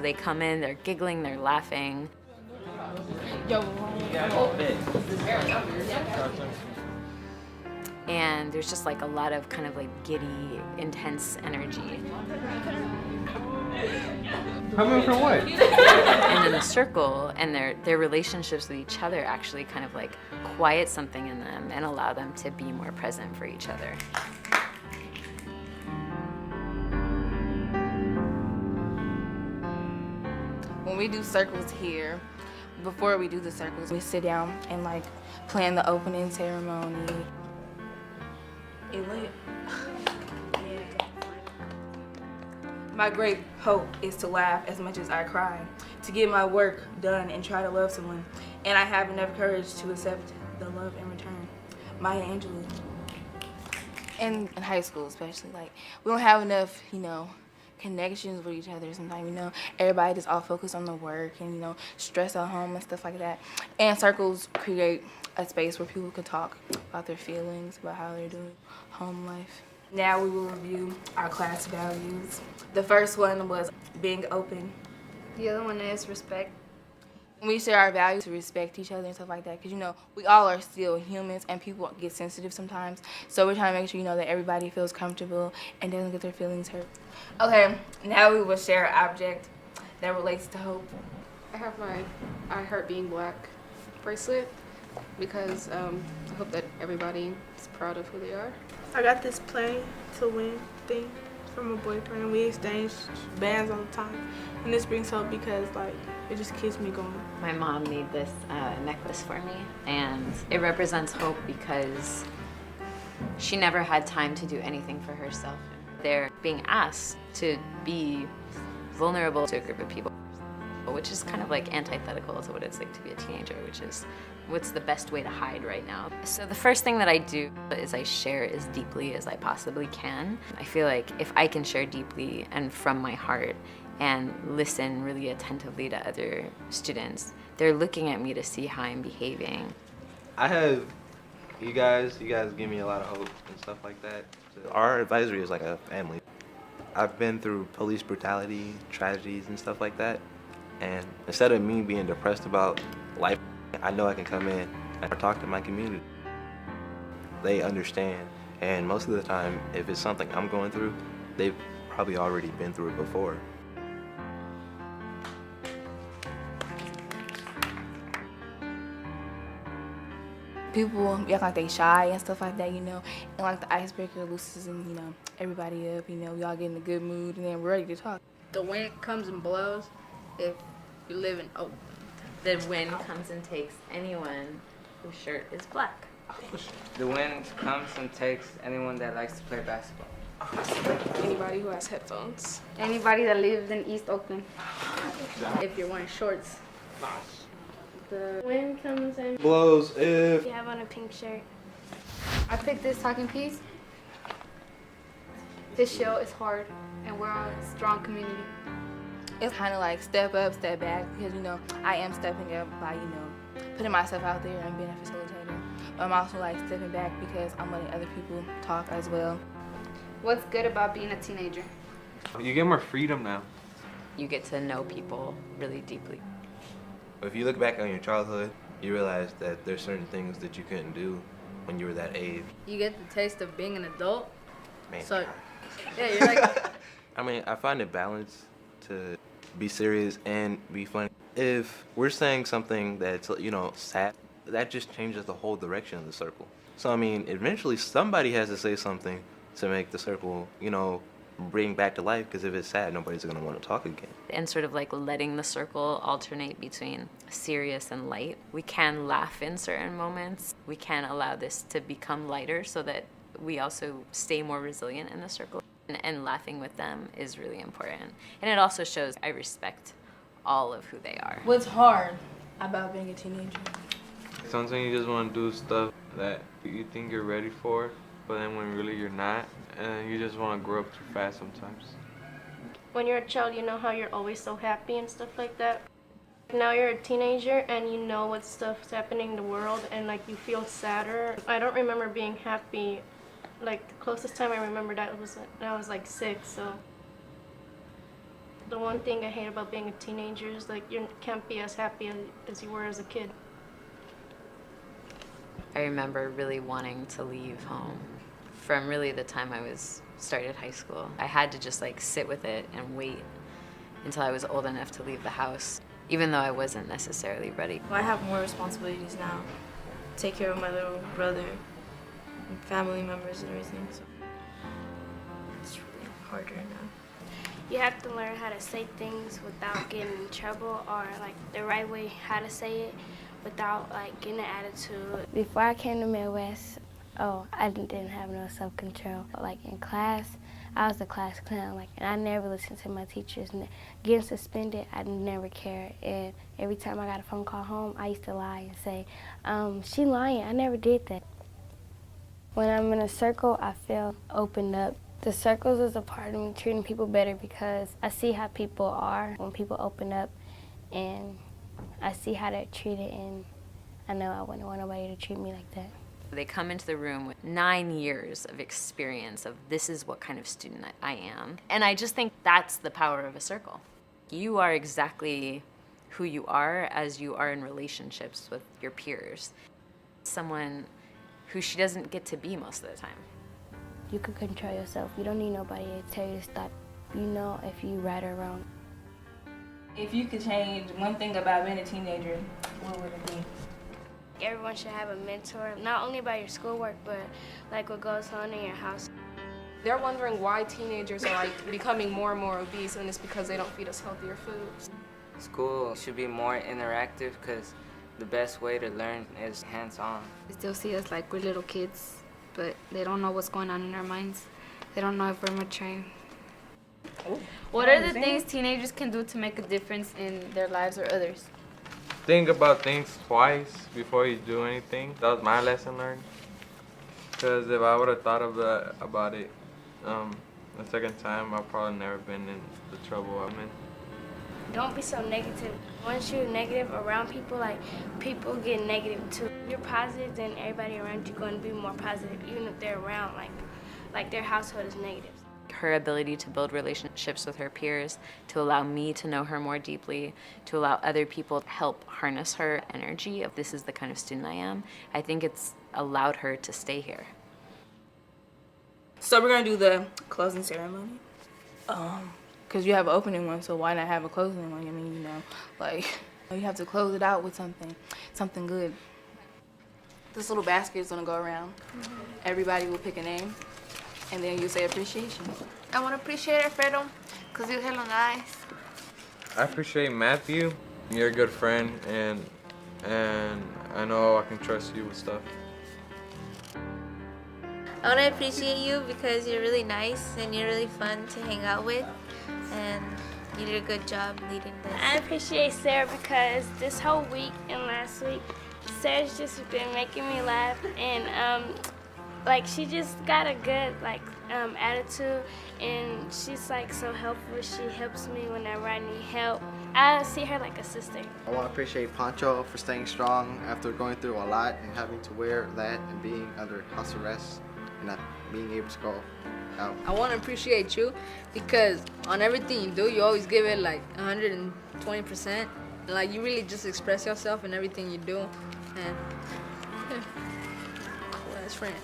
They come in, they're giggling, they're laughing. And there's just like a lot of kind of like giddy, intense energy. Coming for what? And then the circle and their relationships with each other actually kind of like quiet something in them and allow them to be more present for each other. When we do circles here, before we do the circles, we sit down and like plan the opening ceremony. It lit. My great hope is to laugh as much as I cry, to get my work done and try to love someone. And I have enough courage to accept the love in return. Maya Angelou. In high school especially, like, we don't have enough, connections with each other sometimes, everybody just all focused on the work and, stress at home and stuff like that. And circles create a space where people can talk about their feelings, about how they're doing home life. Now we will review our class values. The first one was being open. The other one is respect. We share our values to respect each other and stuff like that because, we all are still humans and people get sensitive sometimes. So we're trying to make sure, that everybody feels comfortable and doesn't get their feelings hurt. Okay, now we will share an object that relates to hope. I have my I Heart Being Black bracelet because I hope that everybody is proud of who they are. I got this play to win thing from a boyfriend. We exchange bands all the time. And this brings hope because, it just keeps me going. My mom made this necklace for me, and it represents hope because she never had time to do anything for herself. They're being asked to be vulnerable to a group of people, which is kind of like antithetical to what it's like to be a teenager, which is what's the best way to hide right now. So the first thing that I do is I share as deeply as I possibly can. I feel like if I can share deeply and from my heart and listen really attentively to other students, they're looking at me to see how I'm behaving. I have you guys give me a lot of hope and stuff like that. Our advisory is like a family. I've been through police brutality, tragedies and stuff like that. And instead of me being depressed about life, I know I can come in and talk to my community. They understand. And most of the time, if it's something I'm going through, they've probably already been through it before. People act like they shy and stuff like that, and like the icebreaker loosens and, everybody up, we all get in a good mood and then we're ready to talk. The wind comes and blows if you live in Oak. The wind comes and takes anyone whose shirt is black. The wind comes and takes anyone that likes to play basketball. Anybody who has headphones. Anybody that lives in East Oakland. If you're wearing shorts. The wind comes and Blows if You have on a pink shirt. I picked this talking piece. This show is hard and we're a strong community. It's kind of like step up, step back, because, I am stepping up by, putting myself out there and being a facilitator. But I'm also like stepping back because I'm letting other people talk as well. What's good about being a teenager? you get more freedom now. You get to know people really deeply. If you look back on your childhood, you realize that there's certain things that you couldn't do when you were that age. You get the taste of being an adult. Man. So, yeah, you're like... I mean, I find it balanced to be serious and be funny. If we're saying something that's, sad, that just changes the whole direction of the circle. So, I mean, eventually somebody has to say something to make the circle, bring back to life, because if it's sad, nobody's going to want to talk again. And sort of like letting the circle alternate between serious and light. We can laugh in certain moments. We can allow this to become lighter so that we also stay more resilient in the circle. And laughing with them is really important. And it also shows I respect all of who they are. What's hard about being a teenager? Sometimes you just want to do stuff that you think you're ready for, but then when really you're not, and you just want to grow up too fast sometimes. When you're a child, you know how you're always so happy and stuff like that. Now you're a teenager and you know what stuff's happening in the world and you feel sadder. I don't remember being happy. The closest time I remember that was when I was 6, so. The one thing I hate about being a teenager is like you can't be as happy as you were as a kid. I remember really wanting to leave home from really the time I started high school. I had to just like sit with it and wait until I was old enough to leave the house, even though I wasn't necessarily ready. I have more responsibilities now. Take care of my little brother and family members and everything, so it's really harder now. You have to learn how to say things without getting in trouble, or like the right way how to say it without like getting an attitude. Before I came to Midwest, I didn't have no self-control. Like in class, I was the class clown, and I never listened to my teachers. Getting suspended, I never cared. And every time I got a phone call home, I used to lie and say, she lying, I never did that. When I'm in a circle, I feel opened up. The circles is a part of me treating people better because I see how people are when people open up, and I see how they're treated, and I know I wouldn't want nobody to treat me like that. They come into the room with 9 years of experience of this is what kind of student I am. And I just think that's the power of a circle. You are exactly who you are as you are in relationships with your peers. Someone who she doesn't get to be most of the time. You can control yourself. You don't need nobody to tell you to stop. You know if you right or wrong. If you could change one thing about being a teenager, what would it be? Everyone should have a mentor, not only about your schoolwork, but like what goes on in your house. They're wondering why teenagers are like becoming more and more obese, and it's because they don't feed us healthier foods. School should be more interactive because the best way to learn is hands-on. They still see us like we're little kids, but they don't know what's going on in our minds. They don't know if we're maturing. What are the things teenagers can do to make a difference in their lives or others? Think about things twice before you do anything. That was my lesson learned. Because if I would have thought about it the second time, I've probably never been in the trouble I'm in. Don't be so negative. Once you're negative around people, like people get negative too. If you're positive, then everybody around you going to be more positive, even if they're around like their household is negative. Her ability to build relationships with her peers, to allow me to know her more deeply, to allow other people to help harness her energy of this is the kind of student I am, I think it's allowed her to stay here. So we're gonna do the closing ceremony. Cause you have an opening one, so why not have a closing one? I mean, you have to close it out with something good. This little basket is gonna go around. Everybody will pick a name, and then you say appreciation. I want to appreciate Alfredo because you're hella nice. I appreciate Matthew. You're a good friend, and I know I can trust you with stuff. I want to appreciate you because you're really nice and you're really fun to hang out with, and you did a good job leading this. I appreciate Sarah because this whole week and last week, Sarah's just been making me laugh, and she just got a good attitude, and she's so helpful. She helps me whenever I need help. I see her like a sister. I want to appreciate Pancho for staying strong after going through a lot and having to wear that and being under house arrest and not being able to go out. I want to appreciate you because on everything you do, you always give it 120%. You really just express yourself in everything you do, and best friend.